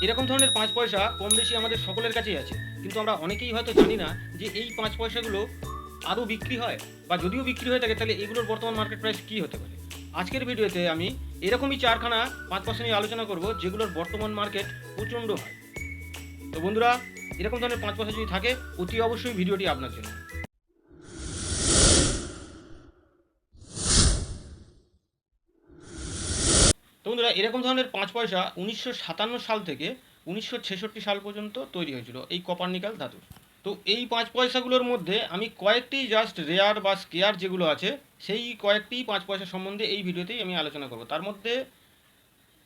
এরকম ধরনের 5 পয়সা কম বেশি আমাদের সকলের কাছেই আছে, কিন্তু আমরা অনেকেই হয়তো জানি না যে এই 5 পয়সাগুলো আদৌ বিক্রি হয়, বা যদিও বিক্রি হয়ে থাকে তাহলে এগুলোর বর্তমান মার্কেট প্রাইস কী হতে পারে। আজকের ভিডিওতে আমি এরকমই 4খানা 5 পয়সা নিয়ে আলোচনা করব যেগুলোর বর্তমান মার্কেট প্রচণ্ড হয়। তো বন্ধুরা, এরকম ধরনের 5 পয়সা যদি থাকে অতি অবশ্যই ভিডিওটি আপনার জন্য। তো বন্ধুরা, এরকম ধরনের 5 পয়সা 1957 সাল থেকে 1966 সাল পর্যন্ত তৈরি হয়েছিল এই কপার নিকেল ধাতুর। তো এই 5 পয়সাগুলোর মধ্যে আমি কয়েকটি জাস্ট রেয়ার বা স্কেয়ার যেগুলো আছে সেই কয়েকটি 5 পয়সা সম্বন্ধে এই ভিডিওতেই আমি আলোচনা করব। তার মধ্যে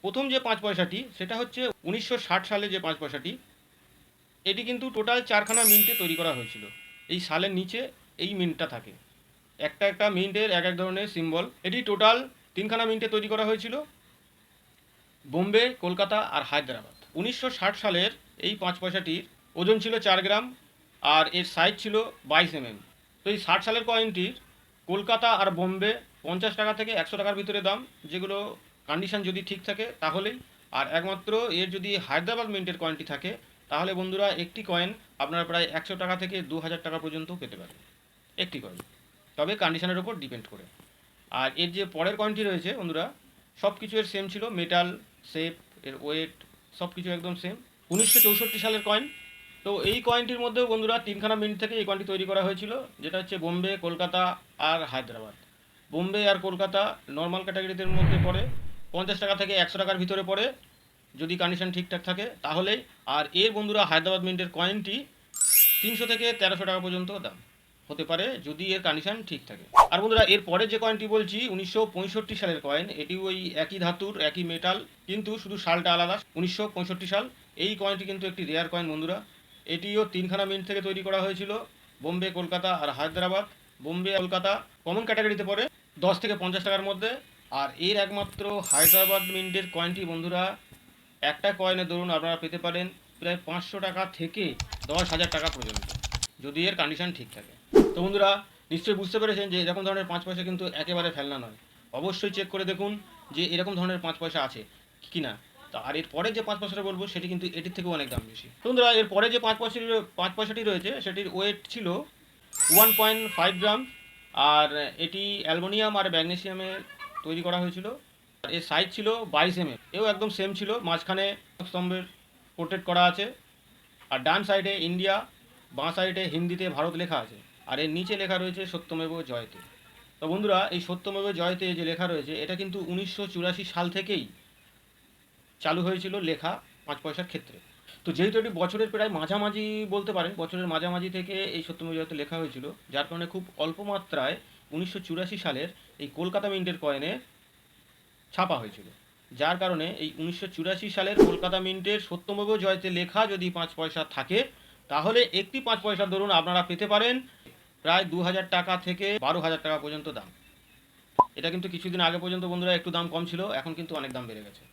প্রথম যে 5 পয়সাটি সেটা হচ্ছে 1960 সালে যে 5 পয়সাটি, এটি কিন্তু টোটাল 4খানা মিন্টে তৈরি করা হয়েছিল। এই সালের নিচে এই মিন্টটা থাকে, একটা একটা মিন্টের এক এক ধরনের সিম্বল। এটি টোটাল 3খানা মিন্টে তৈরি করা হয়েছিল, বোম্বে, কলকাতা আর হায়দ্রাবাদ। 1960 সালের এই 5 পয়সাটির ওজন ছিল 4 গ্রাম আর এর সাইজ ছিল 22 mm। তো এই 60 সালের কয়েনটির কলকাতা আর বোম্বে 50 টাকা থেকে 100 টাকার ভিতরে দাম, যেগুলো কন্ডিশন যদি ঠিক থাকে তাহলেই। আর একমাত্র এর যদি হায়দ্রাবাদ মিন্টের কয়েনটি থাকে তাহলে বন্ধুরা একটি কয়েন আপনারা প্রায় 100 টাকা থেকে 2000 টাকা পর্যন্ত পেতে পারেন একটি কয়েন, তবে কন্ডিশনের উপর ডিপেন্ড করে। আর এর যে পরের কয়েনটি রয়েছে বন্ধুরা, সব কিছু এর সেম ছিল, মেটাল, শেপ, এর ওয়েট সব কিছু একদম সেম। 1964 সালের কয়েন। তো এই কয়েনটির মধ্যেও বন্ধুরা 3খানা মিন্ট থেকে এই কয়েনটি তৈরি করা হয়েছিল, যেটা হচ্ছে বোম্বে, কলকাতা আর হায়দ্রাবাদ। বোম্বে আর কলকাতা নর্মাল ক্যাটাগরিদের মধ্যে পড়ে, 50 টাকা থেকে 100 টাকার ভিতরে পড়ে যদি কন্ডিশন ঠিকঠাক থাকে তাহলেই। আর এর বন্ধুরা হায়দ্রাবাদ মিন্টের কয়েনটি 300 থেকে 1300 টাকা পর্যন্ত দাম হতে পারে যদি এর কন্ডিশন ঠিক থাকে। আর বন্ধুরা, এর পরে যে কয়েনটি বলছি 1965 সালের কয়েন, এটি ওই একই ধাতুর একই মেটাল, কিন্তু শুধু সালটা আলাদা। 1965 সাল। এই কয়েনটি কিন্তু একটি রেয়ার কয়েন বন্ধুরা। এটিও 3খানা মিন্ট থেকে তৈরি করা হয়েছিল, বোম্বে, কলকাতা আর হায়দ্রাবাদ। বোম্বে কলকাতা কমন ক্যাটাগরিতে পড়ে 10 থেকে 50 টাকার মধ্যে। আর এর একমাত্র হায়দ্রাবাদ মিন্টের কয়েনটি বন্ধুরা, একটা কয়েনের ধরুন আপনারা পেতে পারেন প্রায় 500 টাকা থেকে 10,000 টাকা পর্যন্ত, যদি এর কন্ডিশন ঠিক থাকে। তো বন্ধুরা, নিশ্চয়ই বুঝতে পেরেছেন যে এরকম ধরনের 5 পয়সা কিন্তু একেবারে ফেলনা নয়। অবশ্যই চেক করে দেখুন যে এরকম ধরনের 5 পয়সা আছে কি না। তা আর এর পরে যে 5 পয়সাটা বলবো সেটি কিন্তু এটির থেকেও অনেক দাম বেশি। তো বন্ধুরা, এর পরে যে 5 পয়সাটি রয়েছে সেটির ওয়েট ছিল 1.5 গ্রাম। আর এটি অ্যালুমিনিয়াম আর ম্যাগনেসিয়ামে তৈরি করা হয়েছিল। আর এর সাইজ ছিল 22 mm। এও একদম সেম ছিল, মাঝখানে স্তম্ভের পোর্ট্রেট করা আছে। আর ডান সাইডে ইন্ডিয়া, বাঁ সাইডে হিন্দিতে ভারত লেখা আছে। আর এর নিচে লেখা রয়েছে সত্যমেব জয়তে। তো বন্ধুরা, এই সত্যমেব জয়তে যে লেখা রয়েছে এটা কিন্তু 1984 সাল থেকেই চালু হয়েছিল লেখা 5 পয়সার ক্ষেত্রে। তো যেহেতু এটি বছরের প্রায় মাঝামাঝি বলতে পারেন, বছরের মাঝামাঝি থেকে এই সত্যমেব জয়তে লেখা হয়েছিল, যার কারণে খুব অল্প মাত্রায় 1984 সালের এই কলকাতা মিন্টের কয়েনে ছাপা হয়েছিল। যার কারণে এই 1984 সালের কলকাতা মিন্টের সত্যমেব জয়তে লেখা যদি 5 পয়সা থাকে তাহলে একটি 5 পয়সার ধরুন আপনারা পেতে পারেন প্রায় 2000 টাকা থেকে 12,000 টাকা পর্যন্ত দাম। এটা কিন্তু কিছুদিন আগে পর্যন্ত বন্ধুরা একটু দাম কম ছিল, এখন কিন্তু অনেক দাম বেড়ে গেছে।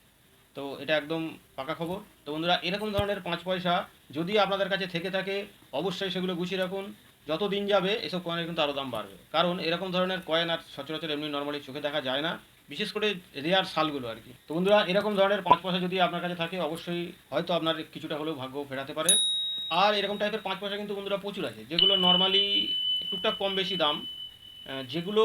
তো এটা একদম পাকা খবর। তো বন্ধুরা, এরকম ধরনের 5 পয়সা যদি আপনাদের কাছে থেকে থাকে অবশ্যই সেগুলো গুছিয়ে রাখুন। যত দিন যাবে এসব কয়েনের কিন্তু আরও দাম বাড়বে, কারণ এরকম ধরনের কয়েন আর সচরাচর এমনি নর্মালি চোখে দেখা যায় না, বিশেষ করে রেয়ার সালগুলো আর কি। তো বন্ধুরা, এরকম ধরনের 5 পয়সা যদি আপনার কাছে থাকে অবশ্যই হয়তো আপনার কিছুটা হলেও ভাগ্য ফেরাতে পারে। আর এরকম টাইপের 5 পয়সা কিন্তু বন্ধুরা প্রচুর আছে, যেগুলো নর্মালি টুকটাক কম বেশি দাম, যেগুলো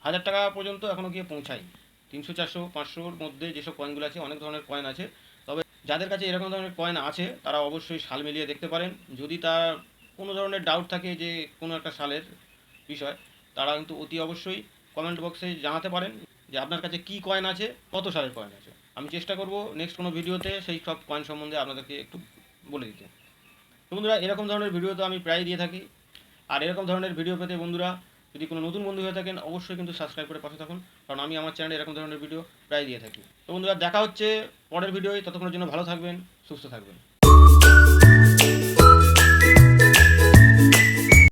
1000 টাকা পর্যন্ত এখনও গিয়ে পৌঁছায়। 300, 400, 500-র মধ্যে যেসব কয়েনগুলো আছে, অনেক ধরনের কয়েন আছে। তবে যাদের কাছে এরকম ধরনের কয়েন আছে তারা অবশ্যই সাল মিলিয়ে দেখতে পারেন। যদি তার কোনো ধরনের ডাউট থাকে যে কোনো একটা সালের বিষয়, তারা কিন্তু অতি অবশ্যই কমেন্ট বক্সে জানাতে পারেন যে আপনার কাছে কী কয়েন আছে, কত সালের কয়েন আছে। আমি চেষ্টা করব নেক্সট কোনো ভিডিওতে সেই সব কয়েন সম্বন্ধে আপনাদেরকে একটু বলে দিতে। তো বন্ধুরা, এরকম ধরনের ভিডিও তো আমি প্রায় দিয়ে থাকি। আর এরকম ধরনের ভিডিও পেতে বন্ধুরা, যদি কোনো নতুন বন্ধু হয়ে থাকেন অবশ্যই কিন্তু সাবস্ক্রাইব করে পাশে থাকুন, কারণ আমি আমার চ্যানেলে এরকম ধরনের ভিডিও প্রায় দিয়ে থাকি। তো বন্ধুরা, দেখা হচ্ছে পরের ভিডিওয়। ততক্ষণের জন্য ভালো থাকবেন, সুস্থ থাকবেন।